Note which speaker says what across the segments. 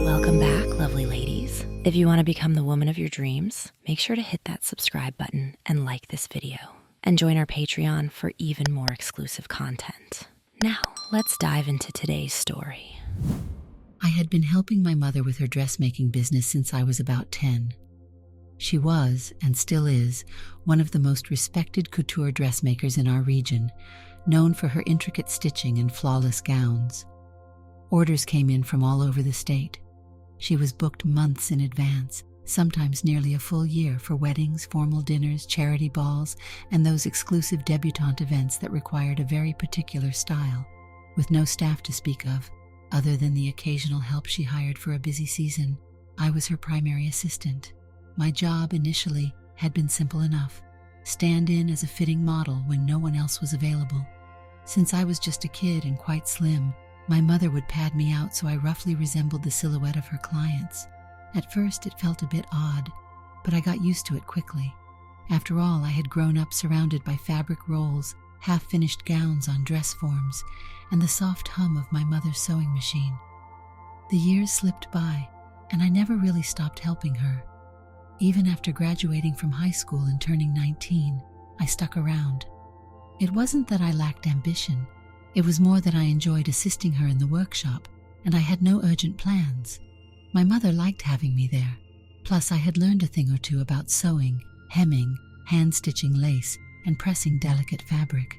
Speaker 1: Welcome back, lovely ladies. If you want to become the woman of your dreams, make sure to hit that subscribe button and like this video. And join our Patreon for even more exclusive content. Now, let's dive into today's story.
Speaker 2: I had been helping my mother with her dressmaking business since I was about 10. She was, and still is, one of the most respected couture dressmakers in our region, known for her intricate stitching and flawless gowns. Orders came in from all over the state. She was booked months in advance, sometimes nearly a full year, for weddings, formal dinners, charity balls, and those exclusive debutante events that required a very particular style, with no staff to speak of, other than the occasional help she hired for a busy season. I was her primary assistant. My job initially had been simple enough: stand in as a fitting model when no one else was available. Since I was just a kid and quite slim, my mother would pad me out so I roughly resembled the silhouette of her clients. At first it felt a bit odd, but I got used to it quickly. After all, I had grown up surrounded by fabric rolls, half-finished gowns on dress forms, and the soft hum of my mother's sewing machine. The years slipped by, and I never really stopped helping her. Even after graduating from high school and turning 19, I stuck around. It wasn't that I lacked ambition. It was more that I enjoyed assisting her in the workshop, and I had no urgent plans. My mother liked having me there. Plus, I had learned a thing or two about sewing, hemming, hand-stitching lace, and pressing delicate fabric.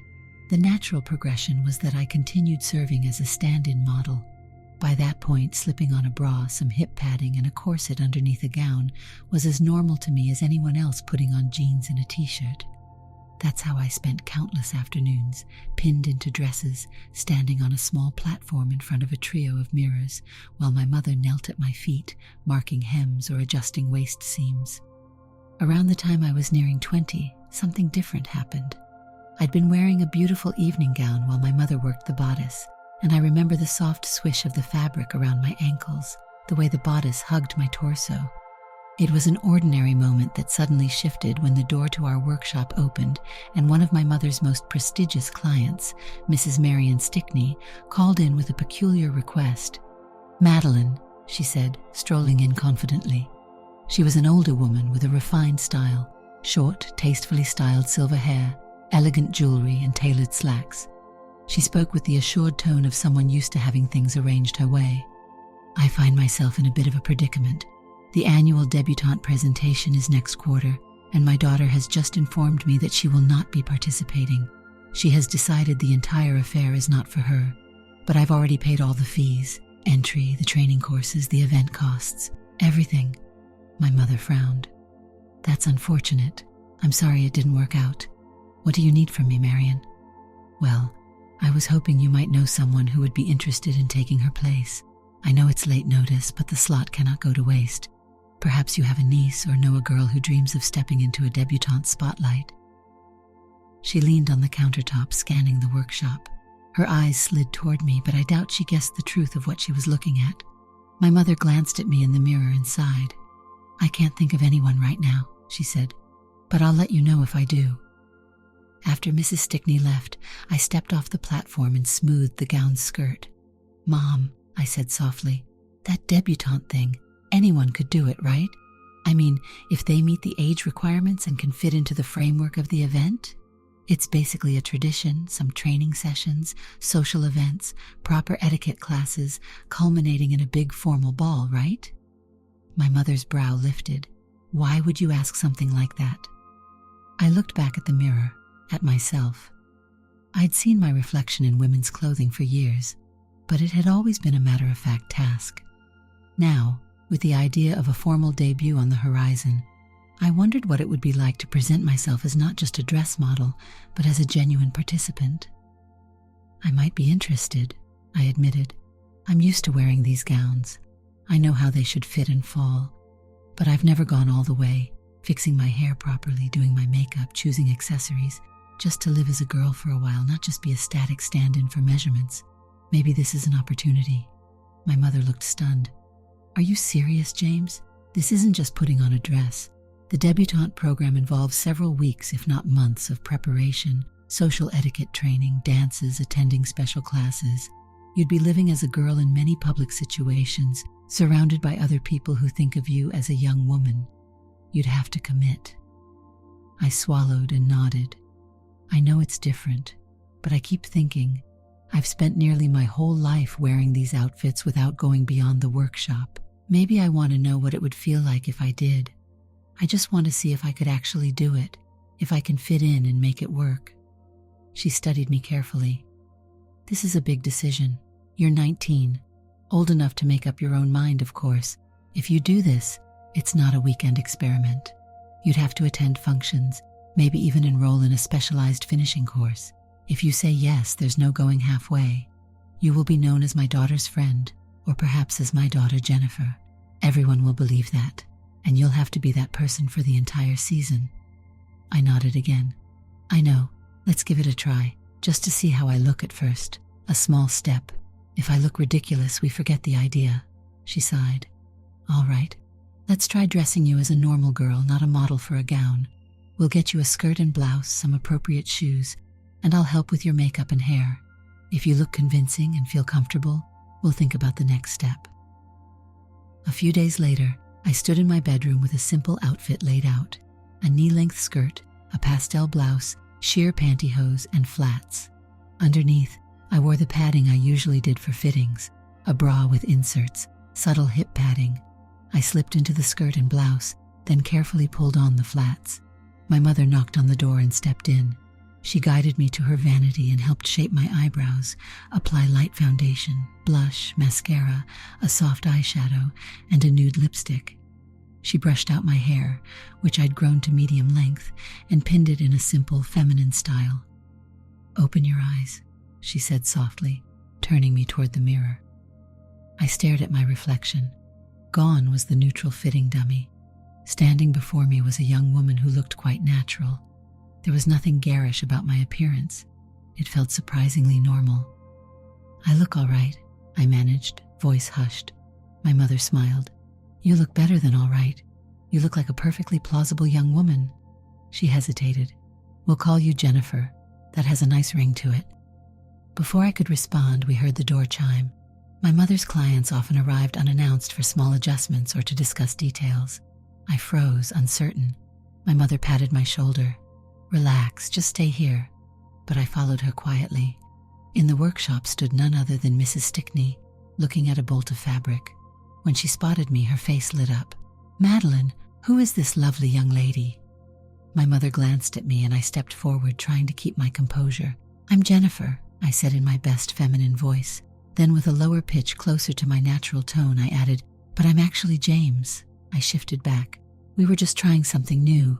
Speaker 2: The natural progression was that I continued serving as a stand-in model. By that point, slipping on a bra, some hip padding, and a corset underneath a gown was as normal to me as anyone else putting on jeans and a t-shirt. That's how I spent countless afternoons, pinned into dresses, standing on a small platform in front of a trio of mirrors, while my mother knelt at my feet, marking hems or adjusting waist seams. Around the time I was nearing 20, something different happened. I'd been wearing a beautiful evening gown while my mother worked the bodice, and I remember the soft swish of the fabric around my ankles, the way the bodice hugged my torso. It was an ordinary moment that suddenly shifted when the door to our workshop opened and one of my mother's most prestigious clients, Mrs. Marion Stickney, called in with a peculiar request. "Madeline," she said, strolling in confidently. She was an older woman with a refined style, short, tastefully styled silver hair, elegant jewelry, and tailored slacks. She spoke with the assured tone of someone used to having things arranged her way. "I find myself in a bit of a predicament. The annual debutante presentation is next quarter, and my daughter has just informed me that she will not be participating. She has decided the entire affair is not for her, but I've already paid all the fees, entry, the training courses, the event costs, everything." My mother frowned. "That's unfortunate. I'm sorry it didn't work out. What do you need from me, Marion?" "Well, I was hoping you might know someone who would be interested in taking her place. I know it's late notice, but the slot cannot go to waste. Perhaps you have a niece or know a girl who dreams of stepping into a debutante spotlight." She leaned on the countertop, scanning the workshop. Her eyes slid toward me, but I doubt she guessed the truth of what she was looking at. My mother glanced at me in the mirror and sighed. "I can't think of anyone right now," she said, "but I'll let you know if I do." After Mrs. Stickney left, I stepped off the platform and smoothed the gown's skirt. "Mom," I said softly, "that debutante thing, anyone could do it, right? I mean, if they meet the age requirements and can fit into the framework of the event? It's basically a tradition, some training sessions, social events, proper etiquette classes, culminating in a big formal ball, right?" My mother's brow lifted. "Why would you ask something like that?" I looked back at the mirror, at myself. I'd seen my reflection in women's clothing for years, but it had always been a matter-of-fact task. Now, with the idea of a formal debut on the horizon, I wondered what it would be like to present myself as not just a dress model, but as a genuine participant. "I might be interested," I admitted. "I'm used to wearing these gowns. I know how they should fit and fall, but I've never gone all the way, fixing my hair properly, doing my makeup, choosing accessories, just to live as a girl for a while, not just be a static stand-in for measurements. Maybe this is an opportunity." My mother looked stunned. "Are you serious, James? This isn't just putting on a dress. The debutante program involves several weeks, if not months, of preparation, social etiquette training, dances, attending special classes. You'd be living as a girl in many public situations, surrounded by other people who think of you as a young woman. You'd have to commit. I swallowed and nodded. I know it's different, but I keep thinking, I've spent nearly my whole life wearing these outfits without going beyond the workshop. Maybe I want to know what it would feel like if I did. I just want to see if I could actually do it, if I can fit in and make it work. She studied me carefully. This is a big decision. You're 19, old enough to make up your own mind, of course. If you do this, it's not a weekend experiment. You'd have to attend functions, maybe even enroll in a specialized finishing course. If you say yes, there's no going halfway. You will be known as my daughter's friend, or perhaps as my daughter Jennifer. Everyone will believe that, and you'll have to be that person for the entire season. I nodded again. I know. Let's give it a try, just to see how I look at first. A small step. If I look ridiculous, we forget the idea. She sighed. All right. Let's try dressing you as a normal girl, not a model for a gown. We'll get you a skirt and blouse, some appropriate shoes, and I'll help with your makeup and hair. If you look convincing and feel comfortable, we'll think about the next step. A few days later, I stood in my bedroom with a simple outfit laid out. A knee-length skirt, a pastel blouse, sheer pantyhose, and flats. Underneath, I wore the padding I usually did for fittings, a bra with inserts, subtle hip padding. I slipped into the skirt and blouse, then carefully pulled on the flats. My mother knocked on the door and stepped in. She guided me to her vanity and helped shape my eyebrows, apply light foundation, blush, mascara, a soft eyeshadow, and a nude lipstick. She brushed out my hair, which I'd grown to medium length, and pinned it in a simple, feminine style. "Open your eyes," she said softly, turning me toward the mirror. I stared at my reflection. Gone was the neutral fitting dummy. Standing before me was a young woman who looked quite natural. There was nothing garish about my appearance. It felt surprisingly normal. "I look all right," I managed, voice hushed. My mother smiled. "You look better than all right. You look like a perfectly plausible young woman." She hesitated. "We'll call you Jennifer. That has a nice ring to it." Before I could respond, we heard the door chime. My mother's clients often arrived unannounced for small adjustments or to discuss details. I froze, uncertain. My mother patted my shoulder. "Relax, just stay here." But I followed her quietly. In the workshop stood none other than Mrs. Stickney, looking at a bolt of fabric. When she spotted me, her face lit up. "Madeline, who is this lovely young lady?" My mother glanced at me and I stepped forward, trying to keep my composure. "I'm Jennifer," I said in my best feminine voice. Then with a lower pitch closer to my natural tone, I added, "But I'm actually James." I shifted back. "We were just trying something new."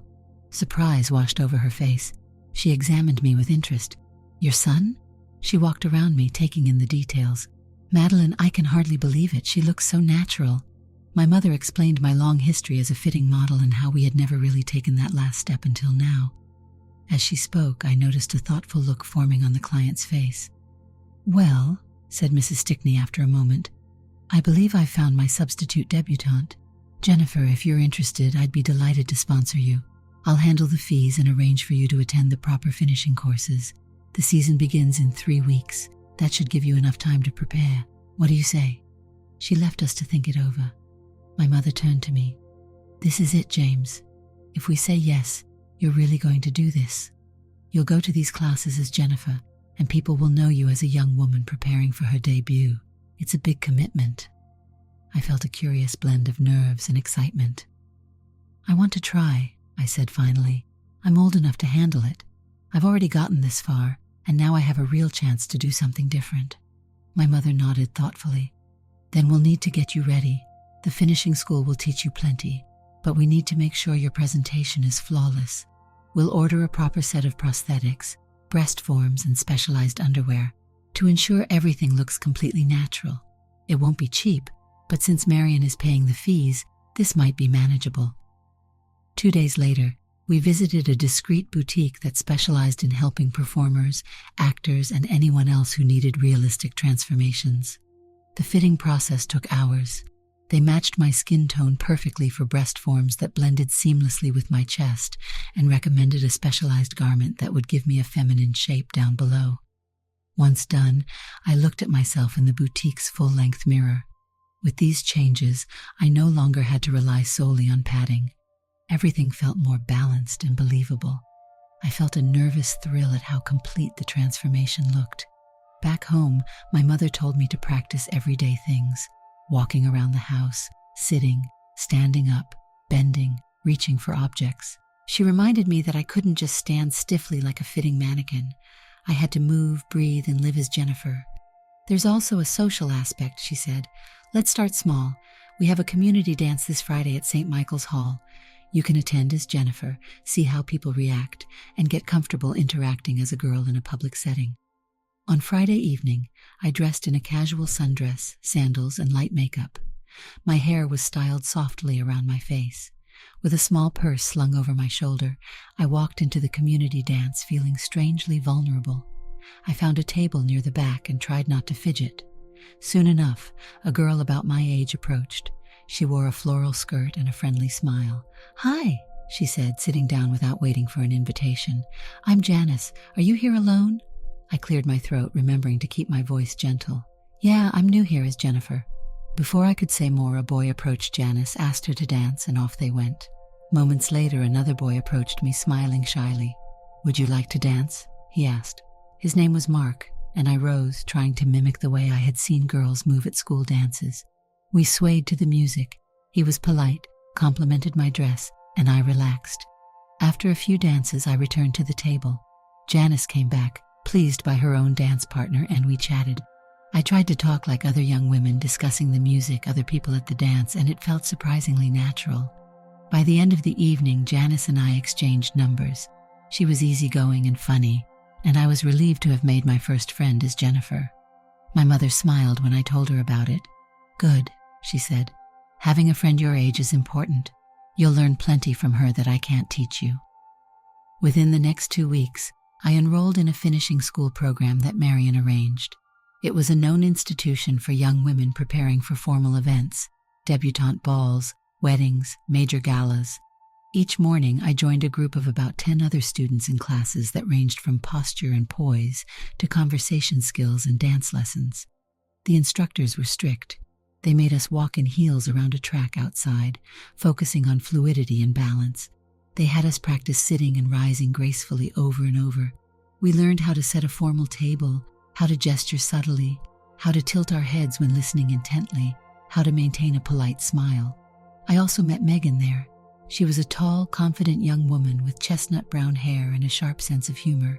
Speaker 2: Surprise washed over her face. She examined me with interest. "Your son?" She walked around me, taking in the details. "Madeline, I can hardly believe it. She looks so natural." My mother explained my long history as a fitting model and how we had never really taken that last step until now. As she spoke, I noticed a thoughtful look forming on the client's face. "Well," said Mrs. Stickney after a moment, "I believe I've found my substitute debutante. Jennifer, if you're interested, I'd be delighted to sponsor you. I'll handle the fees and arrange for you to attend the proper finishing courses. The season begins in 3 weeks. That should give you enough time to prepare. What do you say?" She left us to think it over. My mother turned to me. "This is it, James. If we say yes, you're really going to do this. You'll go to these classes as Jennifer, and people will know you as a young woman preparing for her debut. It's a big commitment." I felt a curious blend of nerves and excitement. "I want to try," I said finally. "I'm old enough to handle it. I've already gotten this far, and now I have a real chance to do something different." My mother nodded thoughtfully. "Then we'll need to get you ready. The finishing school will teach you plenty, but we need to make sure your presentation is flawless. We'll order a proper set of prosthetics, breast forms, and specialized underwear to ensure everything looks completely natural. It won't be cheap, but since Marion is paying the fees, this might be manageable." 2 days later, we visited a discreet boutique that specialized in helping performers, actors, and anyone else who needed realistic transformations. The fitting process took hours. They matched my skin tone perfectly for breast forms that blended seamlessly with my chest and recommended a specialized garment that would give me a feminine shape down below. Once done, I looked at myself in the boutique's full-length mirror. With these changes, I no longer had to rely solely on padding. Everything felt more balanced and believable. I felt a nervous thrill at how complete the transformation looked. Back home, my mother told me to practice everyday things, walking around the house, sitting, standing up, bending, reaching for objects. She reminded me that I couldn't just stand stiffly like a fitting mannequin. I had to move, breathe, and live as Jennifer. There's also a social aspect, she said. Let's start small. We have a community dance this Friday at St. Michael's Hall. You can attend as Jennifer, see how people react, and get comfortable interacting as a girl in a public setting. On Friday evening, I dressed in a casual sundress, sandals, and light makeup. My hair was styled softly around my face. With a small purse slung over my shoulder, I walked into the community dance feeling strangely vulnerable. I found a table near the back and tried not to fidget. Soon enough, a girl about my age approached. She wore a floral skirt and a friendly smile. "Hi," she said, sitting down without waiting for an invitation. "I'm Janice. Are you here alone?" I cleared my throat, remembering to keep my voice gentle. "Yeah, I'm new here as Jennifer." Before I could say more, a boy approached Janice, asked her to dance, and off they went. Moments later, another boy approached me, smiling shyly. "Would you like to dance?" he asked. His name was Mark, and I rose, trying to mimic the way I had seen girls move at school dances. We swayed to the music. He was polite, complimented my dress, and I relaxed. After a few dances, I returned to the table. Janice came back, pleased by her own dance partner, and we chatted. I tried to talk like other young women, discussing the music, other people at the dance, and it felt surprisingly natural. By the end of the evening, Janice and I exchanged numbers. She was easygoing and funny, and I was relieved to have made my first friend as Jennifer. My mother smiled when I told her about it. "Good," she said. "Having a friend your age is important. You'll learn plenty from her that I can't teach you." Within the next 2 weeks, I enrolled in a finishing school program that Marion arranged. It was a known institution for young women preparing for formal events, debutante balls, weddings, major galas. Each morning, I joined a group of about 10 other students in classes that ranged from posture and poise to conversation skills and dance lessons. The instructors were strict. They made us walk in heels around a track outside, focusing on fluidity and balance. They had us practice sitting and rising gracefully over and over. We learned how to set a formal table, how to gesture subtly, how to tilt our heads when listening intently, how to maintain a polite smile. I also met Megan there. She was a tall, confident young woman with chestnut brown hair and a sharp sense of humor.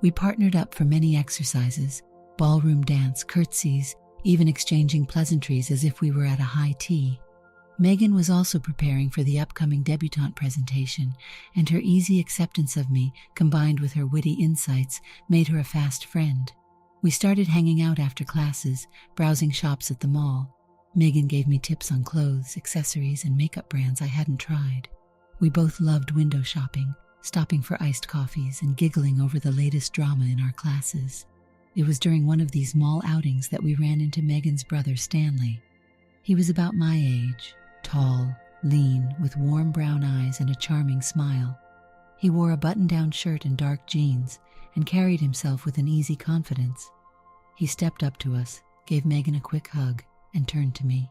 Speaker 2: We partnered up for many exercises, ballroom dance, curtsies, even exchanging pleasantries as if we were at a high tea. Megan was also preparing for the upcoming debutante presentation, and her easy acceptance of me, combined with her witty insights, made her a fast friend. We started hanging out after classes, browsing shops at the mall. Megan gave me tips on clothes, accessories, and makeup brands I hadn't tried. We both loved window shopping, stopping for iced coffees, and giggling over the latest drama in our classes. It was during one of these mall outings that we ran into Megan's brother, Stanley. He was about my age, tall, lean, with warm brown eyes and a charming smile. He wore a button-down shirt and dark jeans, and carried himself with an easy confidence. He stepped up to us, gave Megan a quick hug, and turned to me.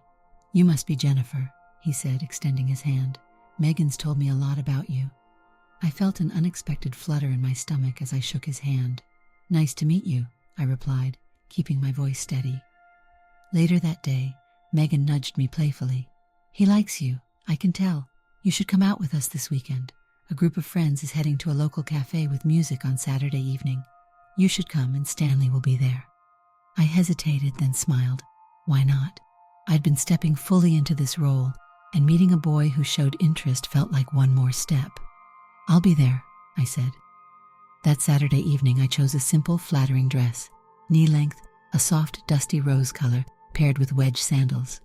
Speaker 2: "You must be Jennifer," he said, extending his hand. "Megan's told me a lot about you." I felt an unexpected flutter in my stomach as I shook his hand. "Nice to meet you," I replied, keeping my voice steady. Later that day, Megan nudged me playfully. "He likes you, I can tell. You should come out with us this weekend. A group of friends is heading to a local cafe with music on Saturday evening. You should come, and Stanley will be there." I hesitated, then smiled. Why not? I'd been stepping fully into this role, and meeting a boy who showed interest felt like one more step. "I'll be there," I said. That Saturday evening, I chose a simple, flattering dress, knee-length, a soft, dusty rose color, paired with wedge sandals.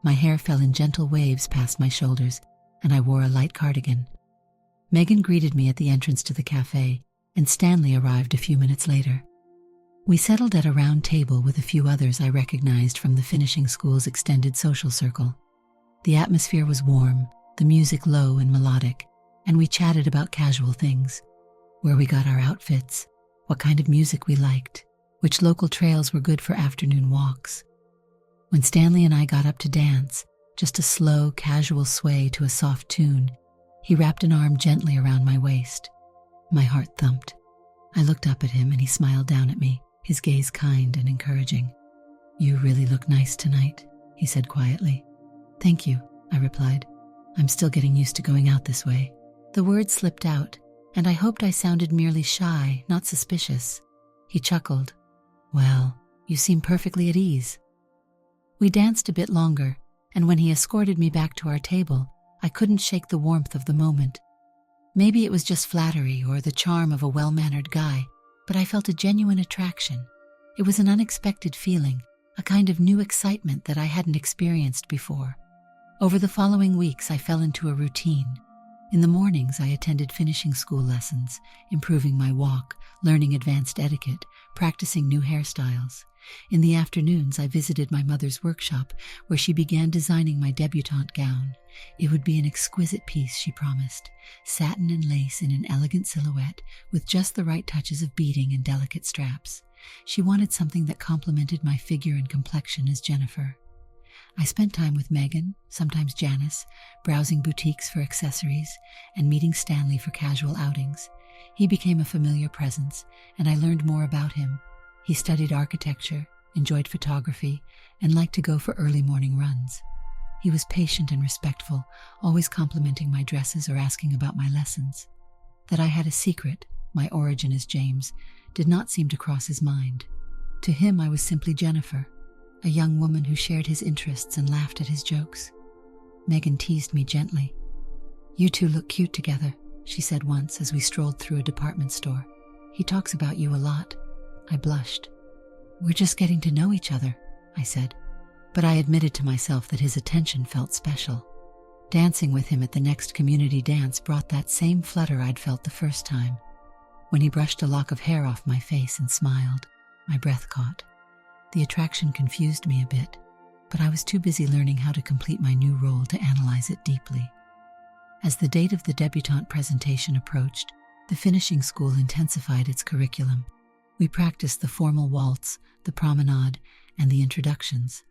Speaker 2: My hair fell in gentle waves past my shoulders, and I wore a light cardigan. Megan greeted me at the entrance to the cafe, and Stanley arrived a few minutes later. We settled at a round table with a few others I recognized from the finishing school's extended social circle. The atmosphere was warm, the music low and melodic, and we chatted about casual things: where we got our outfits, what kind of music we liked, which local trails were good for afternoon walks. When Stanley and I got up to dance, just a slow, casual sway to a soft tune, he wrapped an arm gently around my waist. My heart thumped. I looked up at him and he smiled down at me, his gaze kind and encouraging. "You really look nice tonight," he said quietly. "Thank you," I replied. "I'm still getting used to going out this way." The words slipped out, and I hoped I sounded merely shy, not suspicious. He chuckled. "Well, you seem perfectly at ease." We danced a bit longer, and when he escorted me back to our table, I couldn't shake the warmth of the moment. Maybe it was just flattery or the charm of a well-mannered guy, but I felt a genuine attraction. It was an unexpected feeling, a kind of new excitement that I hadn't experienced before. Over the following weeks, I fell into a routine. In the mornings, I attended finishing school lessons, improving my walk, learning advanced etiquette, practicing new hairstyles. In the afternoons, I visited my mother's workshop, where she began designing my debutante gown. It would be an exquisite piece, she promised, satin and lace in an elegant silhouette, with just the right touches of beading and delicate straps. She wanted something that complemented my figure and complexion as Jennifer. I spent time with Megan, sometimes Janice, browsing boutiques for accessories, and meeting Stanley for casual outings. He became a familiar presence, and I learned more about him. He studied architecture, enjoyed photography, and liked to go for early morning runs. He was patient and respectful, always complimenting my dresses or asking about my lessons. That I had a secret, my origin as James, did not seem to cross his mind. To him, I was simply Jennifer, a young woman who shared his interests and laughed at his jokes. Megan teased me gently. "You two look cute together," she said once as we strolled through a department store. "He talks about you a lot." I blushed. "We're just getting to know each other," I said, but I admitted to myself that his attention felt special. Dancing with him at the next community dance brought that same flutter I'd felt the first time. When he brushed a lock of hair off my face and smiled, my breath caught. The attraction confused me a bit, but I was too busy learning how to complete my new role to analyze it deeply. As the date of the debutante presentation approached, the finishing school intensified its curriculum. We practiced the formal waltz, the promenade, and the introductions.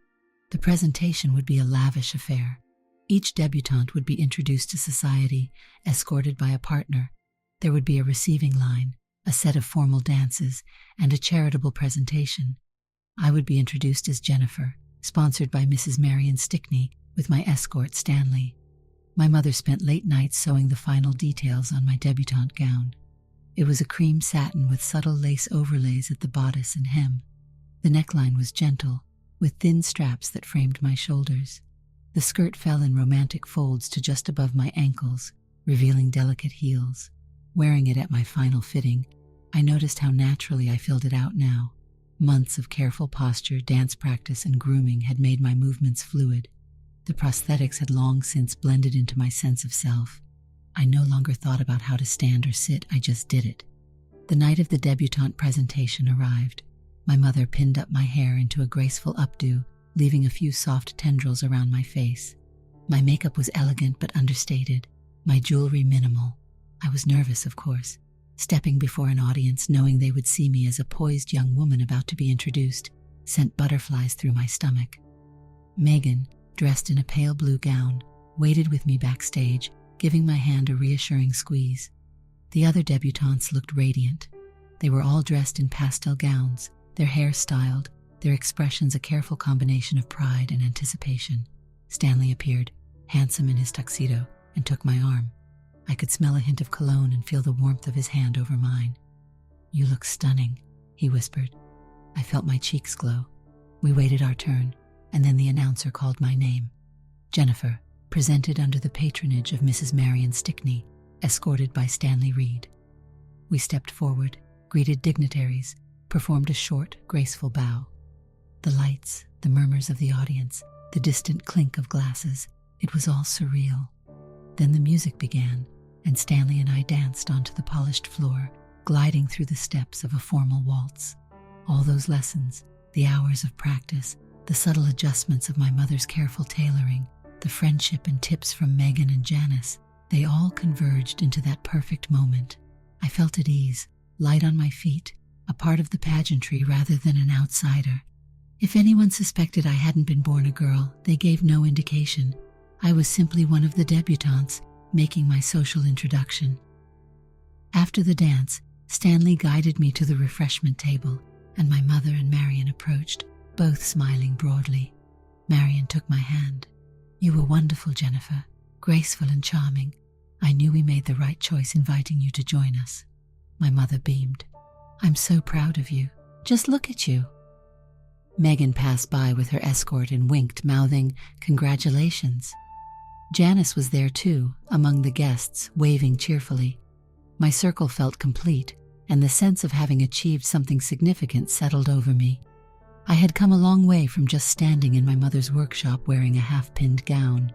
Speaker 2: The presentation would be a lavish affair. Each debutante would be introduced to society, escorted by a partner. There would be a receiving line, a set of formal dances, and a charitable presentation. I would be introduced as Jennifer, sponsored by Mrs. Marion Stickney, with my escort Stanley. My mother spent late nights sewing the final details on my debutante gown. It was a cream satin with subtle lace overlays at the bodice and hem. The neckline was gentle, with thin straps that framed my shoulders. The skirt fell in romantic folds to just above my ankles, revealing delicate heels. Wearing it at my final fitting, I noticed how naturally I filled it out now. Months of careful posture, dance practice, and grooming had made my movements fluid. The prosthetics had long since blended into my sense of self. I no longer thought about how to stand or sit, I just did it. The night of the debutante presentation arrived. My mother pinned up my hair into a graceful updo, leaving a few soft tendrils around my face. My makeup was elegant but understated, my jewelry minimal. I was nervous, of course, stepping before an audience knowing they would see me as a poised young woman about to be introduced, sent butterflies through my stomach. Megan, dressed in a pale blue gown, waited with me backstage, giving my hand a reassuring squeeze. The other debutantes looked radiant. They were all dressed in pastel gowns, their hair styled, their expressions a careful combination of pride and anticipation. Stanley appeared, handsome in his tuxedo, and took my arm. I could smell a hint of cologne and feel the warmth of his hand over mine. "You look stunning," he whispered. I felt my cheeks glow. We waited our turn, and then the announcer called my name. Jennifer, presented under the patronage of Mrs. Marion Stickney, escorted by Stanley Reed. We stepped forward, greeted dignitaries, performed a short, graceful bow. The lights, the murmurs of the audience, the distant clink of glasses, it was all surreal. Then the music began, and Stanley and I danced onto the polished floor, gliding through the steps of a formal waltz. All those lessons, the hours of practice, the subtle adjustments of my mother's careful tailoring, the friendship and tips from Megan and Janice, they all converged into that perfect moment. I felt at ease, light on my feet, a part of the pageantry rather than an outsider. If anyone suspected I hadn't been born a girl, they gave no indication. I was simply one of the debutantes, making my social introduction. After the dance, Stanley guided me to the refreshment table, and my mother and Marion approached, both smiling broadly. Marion took my hand. "You were wonderful, Jennifer, graceful and charming. I knew we made the right choice inviting you to join us." My mother beamed. "I'm so proud of you. Just look at you." Megan passed by with her escort and winked, mouthing, "Congratulations." Janice was there too, among the guests, waving cheerfully. My circle felt complete, and the sense of having achieved something significant settled over me. I had come a long way from just standing in my mother's workshop wearing a half-pinned gown.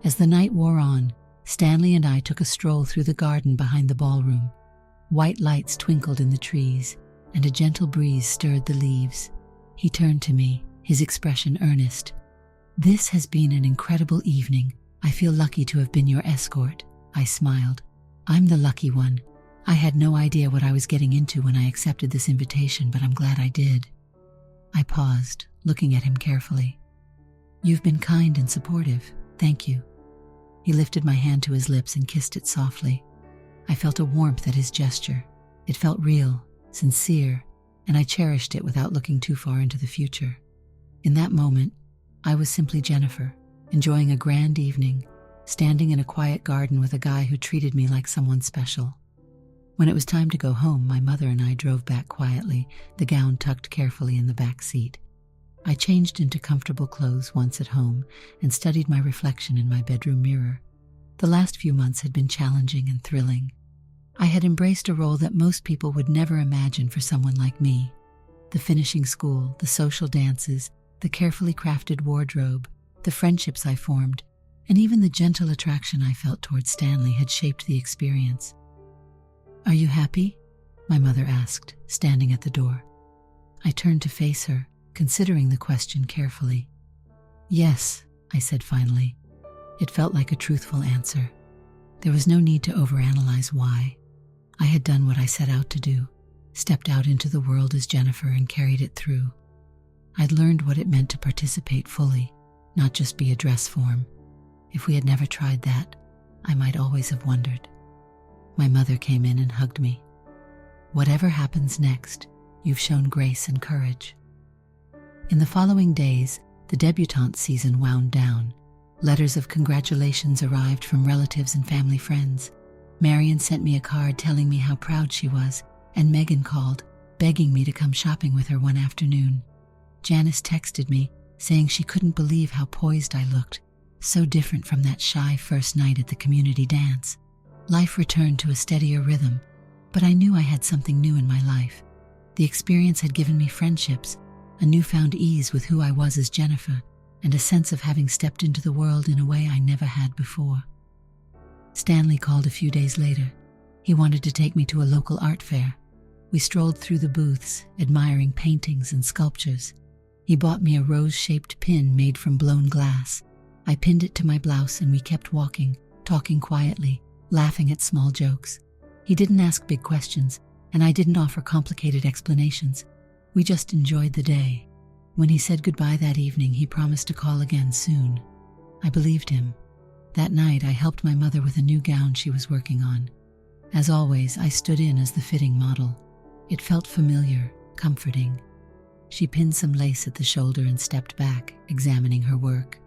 Speaker 2: As the night wore on, Stanley and I took a stroll through the garden behind the ballroom. White lights twinkled in the trees, and a gentle breeze stirred the leaves. He turned to me, his expression earnest. "This has been an incredible evening. I feel lucky to have been your escort." I smiled. "I'm the lucky one. I had no idea what I was getting into when I accepted this invitation, but I'm glad I did." I paused, looking at him carefully. "You've been kind and supportive. Thank you." He lifted my hand to his lips and kissed it softly. I felt a warmth at his gesture. It felt real, sincere, and I cherished it without looking too far into the future. In that moment, I was simply Jennifer, enjoying a grand evening, standing in a quiet garden with a guy who treated me like someone special. When it was time to go home, my mother and I drove back quietly, the gown tucked carefully in the back seat. I changed into comfortable clothes once at home and studied my reflection in my bedroom mirror. The last few months had been challenging and thrilling. I had embraced a role that most people would never imagine for someone like me. The finishing school, the social dances, the carefully crafted wardrobe, the friendships I formed, and even the gentle attraction I felt towards Stanley had shaped the experience. "Are you happy?" my mother asked, standing at the door. I turned to face her, considering the question carefully. "Yes," I said finally. It felt like a truthful answer. There was no need to overanalyze why. I had done what I set out to do, stepped out into the world as Jennifer and carried it through. I'd learned what it meant to participate fully, not just be a dress form. If we had never tried that, I might always have wondered. My mother came in and hugged me. "Whatever happens next, you've shown grace and courage." In the following days, the debutante season wound down. Letters of congratulations arrived from relatives and family friends. Marion sent me a card telling me how proud she was, and Megan called, begging me to come shopping with her one afternoon. Janice texted me, saying she couldn't believe how poised I looked, so different from that shy first night at the community dance. Life returned to a steadier rhythm, but I knew I had something new in my life. The experience had given me friendships, a newfound ease with who I was as Jennifer, and a sense of having stepped into the world in a way I never had before. Stanley called a few days later. He wanted to take me to a local art fair. We strolled through the booths, admiring paintings and sculptures. He bought me a rose-shaped pin made from blown glass. I pinned it to my blouse and we kept walking, talking quietly, laughing at small jokes. He didn't ask big questions, and I didn't offer complicated explanations. We just enjoyed the day. When he said goodbye that evening, he promised to call again soon. I believed him. That night, I helped my mother with a new gown she was working on. As always, I stood in as the fitting model. It felt familiar, comforting. She pinned some lace at the shoulder and stepped back, examining her work.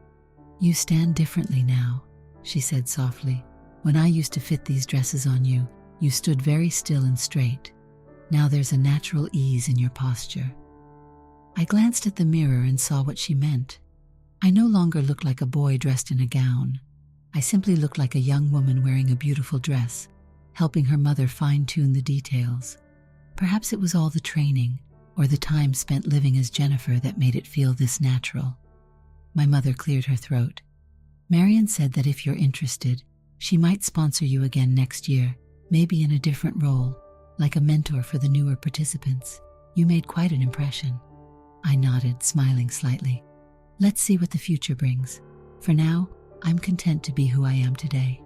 Speaker 2: "You stand differently now," she said softly. "When I used to fit these dresses on you, you stood very still and straight. Now there's a natural ease in your posture." I glanced at the mirror and saw what she meant. I no longer looked like a boy dressed in a gown. I simply looked like a young woman wearing a beautiful dress, helping her mother fine-tune the details. Perhaps it was all the training, or the time spent living as Jennifer that made it feel this natural. My mother cleared her throat. "Marion said that if you're interested, she might sponsor you again next year, maybe in a different role, like a mentor for the newer participants. You made quite an impression." I nodded, smiling slightly. "Let's see what the future brings. For now, I'm content to be who I am today.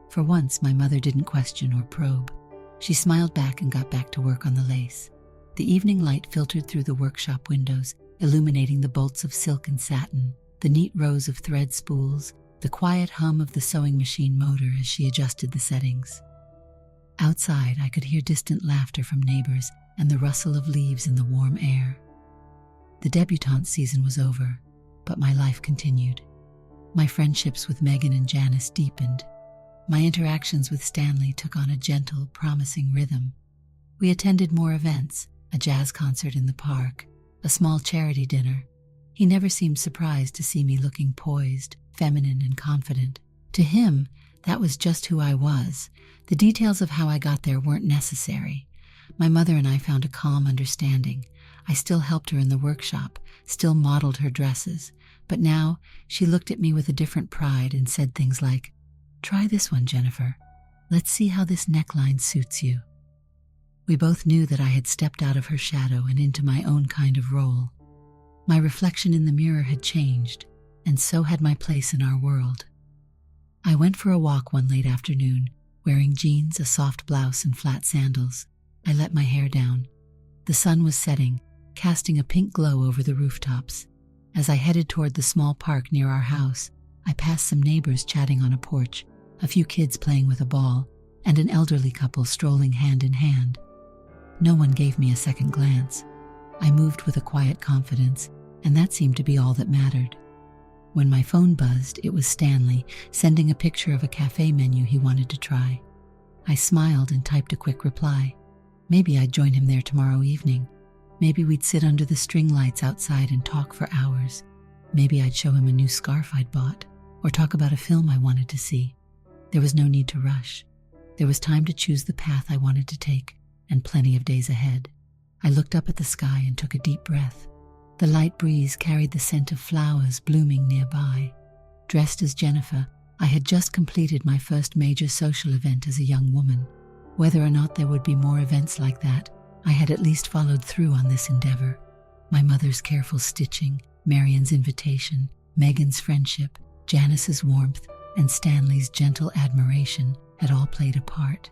Speaker 2: For once, my mother didn't question or probe. She smiled back and got back to work on the lace. The evening light filtered through the workshop windows, illuminating the bolts of silk and satin, the neat rows of thread spools, the quiet hum of the sewing machine motor as she adjusted the settings. Outside, I could hear distant laughter from neighbors and the rustle of leaves in the warm air. The debutante season was over, but my life continued. My friendships with Megan and Janice deepened. My interactions with Stanley took on a gentle, promising rhythm. We attended more events, a jazz concert in the park, a small charity dinner. He never seemed surprised to see me looking poised, feminine, and confident. To him, that was just who I was. The details of how I got there weren't necessary. My mother and I found a calm understanding. I still helped her in the workshop, still modeled her dresses, but now she looked at me with a different pride and said things like, "Try this one, Jennifer. Let's see how this neckline suits you." We both knew that I had stepped out of her shadow and into my own kind of role. My reflection in the mirror had changed, and so had my place in our world. I went for a walk one late afternoon, wearing jeans, a soft blouse, and flat sandals. I let my hair down. The sun was setting, casting a pink glow over the rooftops. As I headed toward the small park near our house, I passed some neighbors chatting on a porch, a few kids playing with a ball, and an elderly couple strolling hand in hand. No one gave me a second glance. I moved with a quiet confidence, and that seemed to be all that mattered. When my phone buzzed, it was Stanley, sending a picture of a cafe menu he wanted to try. I smiled and typed a quick reply. Maybe I'd join him there tomorrow evening. Maybe we'd sit under the string lights outside and talk for hours. Maybe I'd show him a new scarf I'd bought, or talk about a film I wanted to see. There was no need to rush. There was time to choose the path I wanted to take, and plenty of days ahead. I looked up at the sky and took a deep breath. The light breeze carried the scent of flowers blooming nearby. Dressed as Jennifer, I had just completed my first major social event as a young woman. Whether or not there would be more events like that, I had at least followed through on this endeavor. My mother's careful stitching, Marian's invitation, Megan's friendship, Janice's warmth, and Stanley's gentle admiration had all played a part.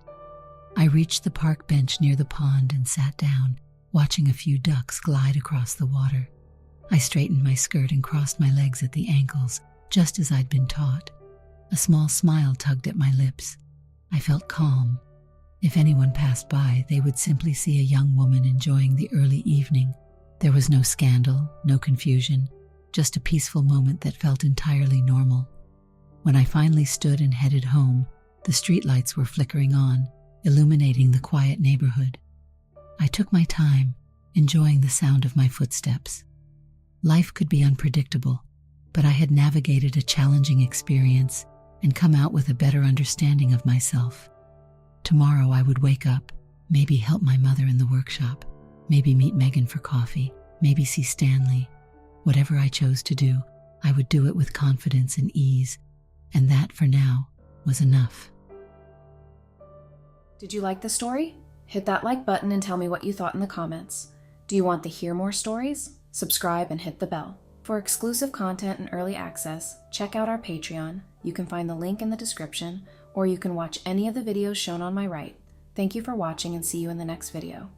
Speaker 2: I reached the park bench near the pond and sat down, watching a few ducks glide across the water. I straightened my skirt and crossed my legs at the ankles, just as I'd been taught. A small smile tugged at my lips. I felt calm. If anyone passed by, they would simply see a young woman enjoying the early evening. There was no scandal, no confusion, just a peaceful moment that felt entirely normal. When I finally stood and headed home, the streetlights were flickering on, illuminating the quiet neighborhood. I took my time, enjoying the sound of my footsteps. Life could be unpredictable, but I had navigated a challenging experience and come out with a better understanding of myself. Tomorrow I would wake up, maybe help my mother in the workshop, maybe meet Megan for coffee, maybe see Stanley. Whatever I chose to do, I would do it with confidence and ease, and that, for now, was enough.
Speaker 3: Did you like the story? Hit that like button and tell me what you thought in the comments. Do you want to hear more stories? Subscribe and hit the bell. For exclusive content and early access, check out our Patreon. You can find the link in the description, or you can watch any of the videos shown on my right. Thank you for watching and see you in the next video.